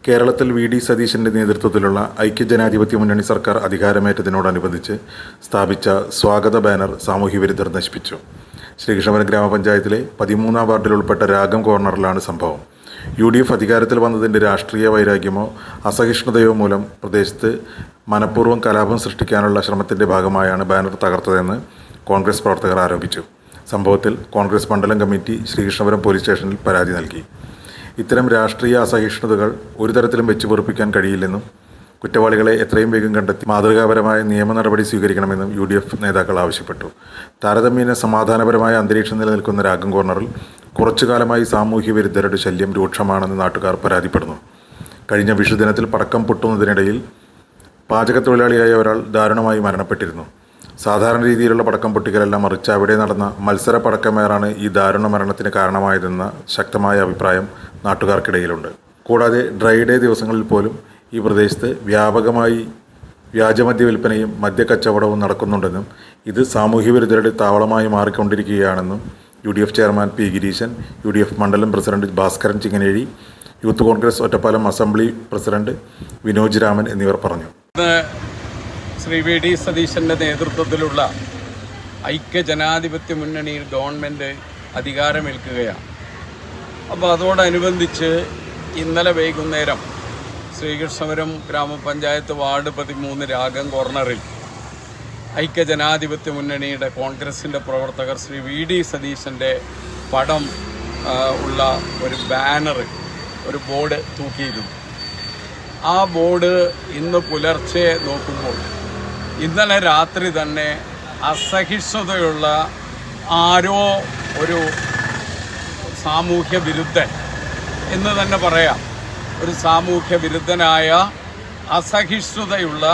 കേരളത്തിൽ വി.ഡി. സതീശൻ്റെ നേതൃത്വത്തിലുള്ള ഐക്യജനാധിപത്യ മുന്നണി സർക്കാർ അധികാരമേറ്റതിനോടനുബന്ധിച്ച് സ്ഥാപിച്ച സ്വാഗത ബാനർ സാമൂഹ്യവിരുദ്ധർ നശിപ്പിച്ചു. ശ്രീകൃഷ്ണപുരം ഗ്രാമപഞ്ചായത്തിലെ 13-ാം വാർഡിൽ ഉൾപ്പെട്ട രാഗം കോർണറിലാണ് സംഭവം. UDF അധികാരത്തിൽ വന്നതിൻ്റെ രാഷ്ട്രീയ വൈരാഗ്യമോ അസഹിഷ്ണുതയോ മൂലം പ്രദേശത്ത് മനഃപൂർവ്വം കലാപം സൃഷ്ടിക്കാനുള്ള ശ്രമത്തിൻ്റെ ഭാഗമായാണ് ബാനർ തകർത്തതെന്ന് കോൺഗ്രസ് പ്രവർത്തകർ ആരോപിച്ചു. സംഭവത്തിൽ കോൺഗ്രസ് മണ്ഡലം കമ്മിറ്റി ശ്രീകൃഷ്ണപുരം പോലീസ് സ്റ്റേഷനിൽ പരാതി നൽകി. ഇത്തരം രാഷ്ട്രീയ അസഹിഷ്ണുതകൾ ഒരു തരത്തിലും വെച്ചു പൊറുപ്പിക്കാൻ കഴിയില്ലെന്നും കുറ്റവാളികളെ എത്രയും വേഗം കണ്ടെത്തി മാതൃകാപരമായ നിയമ നടപടി സ്വീകരിക്കണമെന്നും UDF നേതാക്കൾ ആവശ്യപ്പെട്ടു. താരതമ്യേന സമാധാനപരമായ അന്തരീക്ഷം നിലനിൽക്കുന്ന രാഗം കോർണറിൽ കുറച്ചു കാലമായി സാമൂഹ്യ വിരുദ്ധരുടെ ശല്യം രൂക്ഷമാണെന്ന് നാട്ടുകാർ പരാതിപ്പെടുന്നു. കഴിഞ്ഞ വിഷുദിനത്തിൽ പടക്കം പൊട്ടുന്നതിനിടയിൽ പാചകത്തൊഴിലാളിയായ ഒരാൾ ദാരുണമായി മരണപ്പെട്ടിരുന്നു. സാധാരണ രീതിയിലുള്ള പടക്കം പൊട്ടിക്കലല്ല, മറിച്ച് അവിടെ നടന്ന മത്സര പടക്കമേറാണ് ഈ ദാരുണ മരണത്തിന് കാരണമായതെന്ന ശക്തമായ അഭിപ്രായം നാട്ടുകാർക്കിടയിലുണ്ട്. കൂടാതെ ഡ്രൈ ഡേ ദിവസങ്ങളിൽ പോലും ഈ പ്രദേശത്ത് വ്യാപകമായി വ്യാജമദ്യ വിൽപ്പനയും മദ്യക്കച്ചവടവും നടക്കുന്നുണ്ടെന്നും ഇത് സാമൂഹ്യവിരുദ്ധരുടെ താവളമായി മാറിക്കൊണ്ടിരിക്കുകയാണെന്നും UDF chairman P. Gireesan, UDF മണ്ഡലം പ്രസിഡന്റ് ഭാസ്കരൻ ചിങ്ങനേഴി, youth Congress Ottapalam assembly president Vinoj Raman എന്നിവർ പറഞ്ഞു. ശ്രീ വി.ഡി. സതീശൻ്റെ നേതൃത്വത്തിലുള്ള ഐക്യജനാധിപത്യ മുന്നണിയിൽ ഗവൺമെൻറ് അധികാരമേൽക്കുകയാണ്. അപ്പോൾ അതോടനുബന്ധിച്ച് ഇന്നലെ വൈകുന്നേരം ശ്രീകൃഷ്ണപുരം ഗ്രാമപഞ്ചായത്ത് വാർഡ് 13 രാഗം കോർണറിൽ ഐക്യജനാധിപത്യ മുന്നണിയുടെ കോൺഗ്രസിൻ്റെ പ്രവർത്തകർ ശ്രീ വി.ഡി. സതീശൻ്റെ പടം ഉള്ള ഒരു ബാനർ, ഒരു ബോർഡ് തൂക്കിയിരുന്നു. ആ ബോർഡ് ഇന്ന് പുലർച്ചെ നോക്കുമ്പോൾ ഇന്നലെ രാത്രി തന്നെ അസഹിഷ്ണുതയുള്ള ആരോ ഒരു സാമൂഹ്യ വിരുദ്ധൻ എന്ന് തന്നെ പറയാം, ഒരു സാമൂഹ്യ വിരുദ്ധനായ അസഹിഷ്ണുതയുള്ള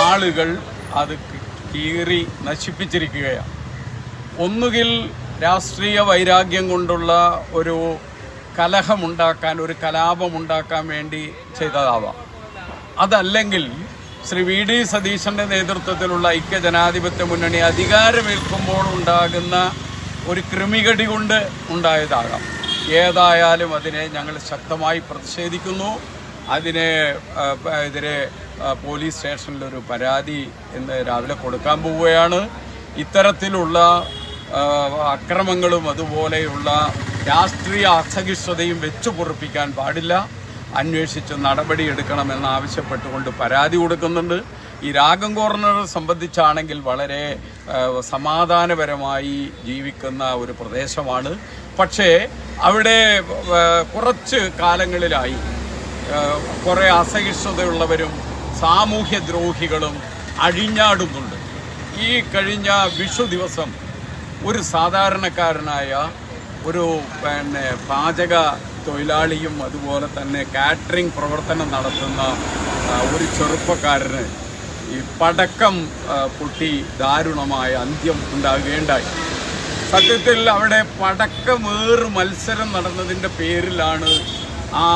ആളുകൾ അത് കീറി നശിപ്പിച്ചിരിക്കുകയാണ്. ഒന്നുകിൽ രാഷ്ട്രീയ വൈരാഗ്യം കൊണ്ടുള്ള ഒരു കലഹമുണ്ടാക്കാൻ, ഒരു കലാപമുണ്ടാക്കാൻ വേണ്ടി ചെയ്തതാവാം. അതല്ലെങ്കിൽ ശ്രീ വി.ഡി. സതീശൻ്റെ നേതൃത്വത്തിലുള്ള ഐക്യജനാധിപത്യ മുന്നണി അധികാരമേൽക്കുമ്പോൾ ഉണ്ടാകുന്ന ഒരു കൃമികടി കൊണ്ട് ഉണ്ടായതാകാം. ഏതായാലും അതിനെ ഞങ്ങൾ ശക്തമായി പ്രതിഷേധിക്കുന്നു. അതിനെതിരെ പോലീസ് സ്റ്റേഷനിലൊരു പരാതി ഇന്ന് രാവിലെ കൊടുക്കാൻ പോവുകയാണ്. ഇത്തരത്തിലുള്ള അക്രമങ്ങളും അതുപോലെയുള്ള രാഷ്ട്രീയ അസഹിഷ്ണുതയും വെച്ചു പൊറുപ്പിക്കാൻ പാടില്ല. അന്വേഷിച്ച് നടപടിയെടുക്കണമെന്ന് ആവശ്യപ്പെട്ടുകൊണ്ട് പരാതി കൊടുക്കുന്നുണ്ട്. ഈ രാഗം കോർണർ സംബന്ധിച്ചാണെങ്കിൽ വളരെ സമാധാനപരമായി ജീവിക്കുന്ന ഒരു പ്രദേശമാണ്. പക്ഷേ അവിടെ കുറച്ച് കാലങ്ങളിലായി കുറേ അസഹിഷ്ണുതയുള്ളവരും സാമൂഹ്യദ്രോഹികളും അഴിഞ്ഞാടുന്നുണ്ട്. ഈ കഴിഞ്ഞ വിഷു ദിവസം ഒരു സാധാരണക്കാരനായ ഒരു പാചക തൊഴിലാളിയും അതുപോലെ തന്നെ കാറ്ററിംഗ് പ്രവർത്തനം നടത്തുന്ന ഒരു ചെറുപ്പക്കാരന് ഈ പടക്കം പൊട്ടി ദാരുണമായ അന്ത്യം ഉണ്ടാകുകയുണ്ടായി. സത്യത്തിൽ അവിടെ പടക്കമേറ് മത്സരം നടന്നതിൻ്റെ പേരിലാണ് ആ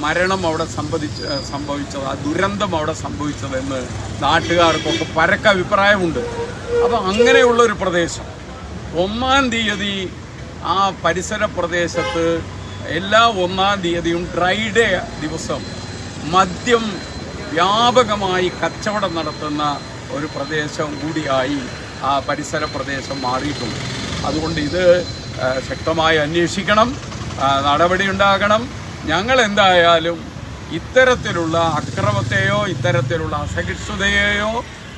മരണം അവിടെ സംഭവിച്ചത്, ആ ദുരന്തം അവിടെ സംഭവിച്ചതെന്ന് നാട്ടുകാർക്കൊക്കെ പരക്കെ അഭിപ്രായമുണ്ട്. അപ്പോൾ അങ്ങനെയുള്ളൊരു പ്രദേശം 1-ാം തീയതി ആ പരിസര പ്രദേശത്ത് എല്ലാ 1-ാം തീയതിയും ഡ്രൈ ഡേ ദിവസം മദ്യം വ്യാപകമായി കച്ചവടം നടത്തുന്ന ഒരു പ്രദേശം കൂടിയായി ആ പരിസര പ്രദേശം മാറിയിട്ടുണ്ട്. അതുകൊണ്ട് ഇത് ശക്തമായി അന്വേഷിക്കണം, നടപടിയുണ്ടാകണം. ഞങ്ങൾ എന്തായാലും ഇത്തരത്തിലുള്ള അക്രമത്തെയോ ഇത്തരത്തിലുള്ള അസഹിഷ്ണുതയെയോ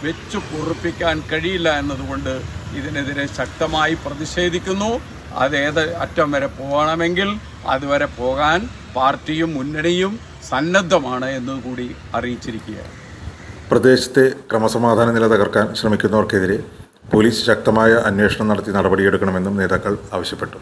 വെച്ചു പൊറുപ്പിക്കാൻ കഴിയില്ല എന്നതുകൊണ്ട് ഇതിനെതിരെ ശക്തമായി പ്രതിഷേധിക്കുന്നു. അതേത് അറ്റം വരെ പോകണമെങ്കിൽ അതുവരെ പോകാൻ പാർട്ടിയും മുന്നണിയും സന്നദ്ധമാണ് എന്നുകൂടി അറിയിച്ചിരിക്കുകയാണ്. പ്രദേശത്തെ ക്രമസമാധാന നില തകർക്കാൻ ശ്രമിക്കുന്നവർക്കെതിരെ പോലീസ് ശക്തമായ അന്വേഷണം നടത്തി നടപടിയെടുക്കണമെന്നും നേതാക്കൾ ആവശ്യപ്പെട്ടു.